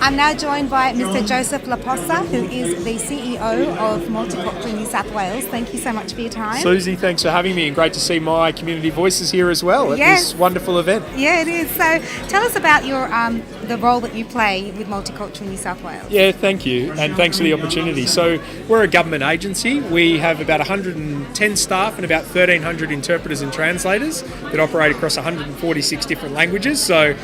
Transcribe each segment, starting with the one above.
I'm now joined by Mr. Joseph Posta, who is the CEO of Multicultural New South Wales. Thank you so much for your time. Susie, thanks for having me, and great to see my community voices here as well at this wonderful event. Yeah, it is. So tell us about your the role that you play with Multicultural New South Wales. Yeah, thank you, and thanks for the opportunity. So we're a government agency. We have about 110 staff and about 1,300 interpreters and translators that operate across 146 different languages. So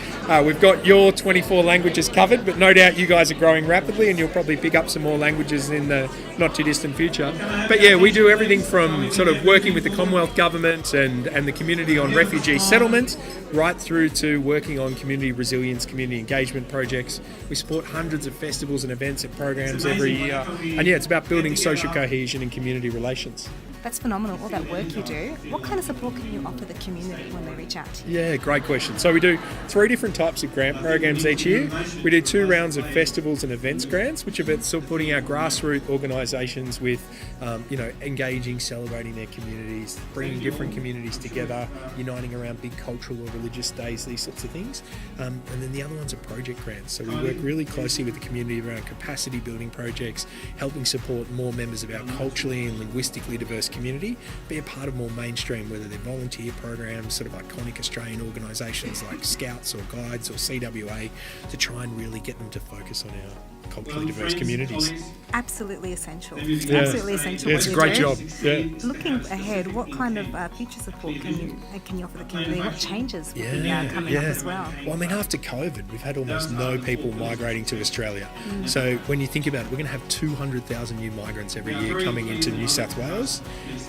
we've got your 24 languages covered, but no doubt you guys are growing rapidly, and you'll probably pick up some more languages in the not too distant future. But yeah, we do everything from sort of working with the Commonwealth Government and the community on refugee settlement, right through to working on community resilience, community engagement projects. We support hundreds of festivals and events and programs every year. And yeah, it's about building social cohesion and community relations. That's phenomenal, all that work you do. What kind of support can you offer the community when they reach out to you? Yeah, great question. So we do 3 different types of grant programs each year. We do 2 rounds of festivals and events grants, which are about supporting our grassroots organisations with, engaging, celebrating their communities, bringing different communities together, uniting around big cultural or religious days, these sorts of things. And then the other ones are project grants. So we work really closely with the community around capacity building projects, helping support more members of our culturally and linguistically diverse community, be a part of more mainstream, whether they're volunteer programs, sort of iconic Australian organisations like Scouts or Guides or CWA, to try and really get them to focus on our culturally diverse communities. Absolutely essential. Yeah. Absolutely essential. Yeah, it's a great job. Yeah. Looking ahead, what kind of future support can you offer the community? What changes will be coming up as well? Well, I mean, after COVID, we've had almost no people migrating to Australia. So when you think about it, we're going to have 200,000 new migrants every year coming into New South Wales,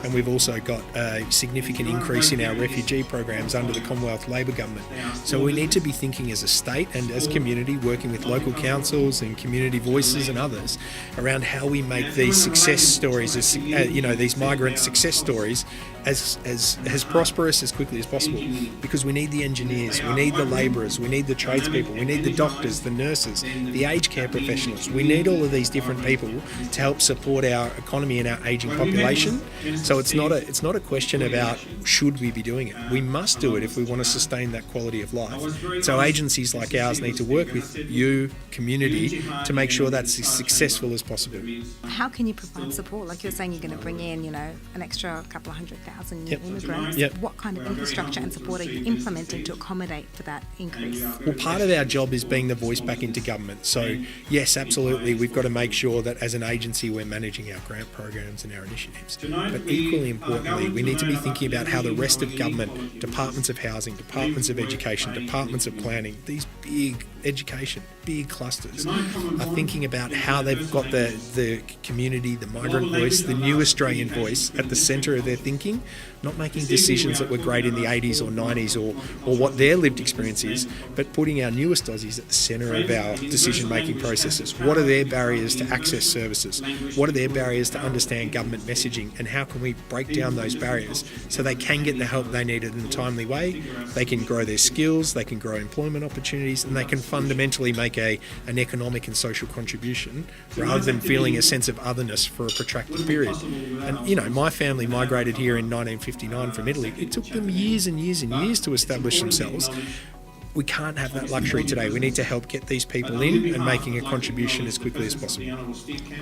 and we've also got a significant increase in our refugee programs under the Commonwealth Labor government. So we need to be thinking as a state and as community, working with local councils and community voices and others around how we make these success stories, these migrant success stories, as prosperous as quickly as possible. Because we need the engineers, we need the labourers, we need the tradespeople, we need the doctors, the nurses, the aged care professionals. We need all of these different people to help support our economy and our ageing population. So it's not a question about should we be doing it. We must do it if we want to sustain that quality of life. So agencies like ours need to work with you, community, to make sure that's as successful as possible. How can you provide support? Like you're saying, you're going to bring in, an extra couple of 100,000 new immigrants. What kind of infrastructure and support are you implementing to accommodate for that increase? Well, part of our job is being the voice back into government. So yes, absolutely, we've got to make sure that as an agency we're managing our grant programs and our initiatives. But equally importantly, we need to be thinking about how the rest of government, departments of housing, departments of education, departments of planning, these big clusters, are thinking about how they've got the community, the migrant voice, the new Australian voice at the centre of their thinking, not making decisions that were great in the 80s or 90s or what their lived experience is, but putting our newest Aussies at the centre of our decision-making processes. What are their barriers to access services? What are their barriers to understand government messaging? And how can we break down those barriers so they can get the help they need in a timely way, they can grow their skills, they can grow employment opportunities, and they can fundamentally make an economic and social contribution rather than feeling a sense of otherness for a protracted period. And my family migrated here in 1959 from Italy. It took them years and years and years to establish themselves. We can't have that luxury today. We need to help get these people in and making a contribution as quickly as possible.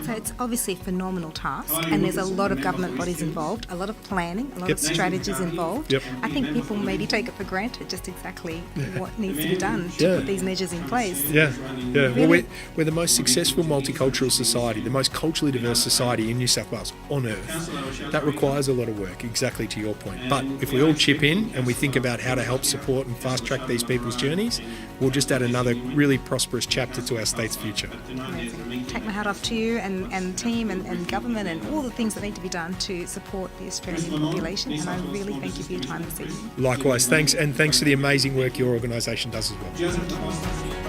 So it's obviously a phenomenal task, and there's a lot of government bodies involved, a lot of planning, a lot of strategies involved. I think people maybe take it for granted just exactly what needs to be done to put these measures in place. Really? Well, we're the most successful multicultural society, the most culturally diverse society in New South Wales on earth. That requires a lot of work, exactly to your point. But if we all chip in and we think about how to help support and fast track these people's journeys, we'll just add another really prosperous chapter to our state's future. Amazing. Take my hat off to you and team and government and all the things that need to be done to support the Australian population, and I really thank you for your time this evening. Likewise, thanks, and thanks for the amazing work your organisation does as well.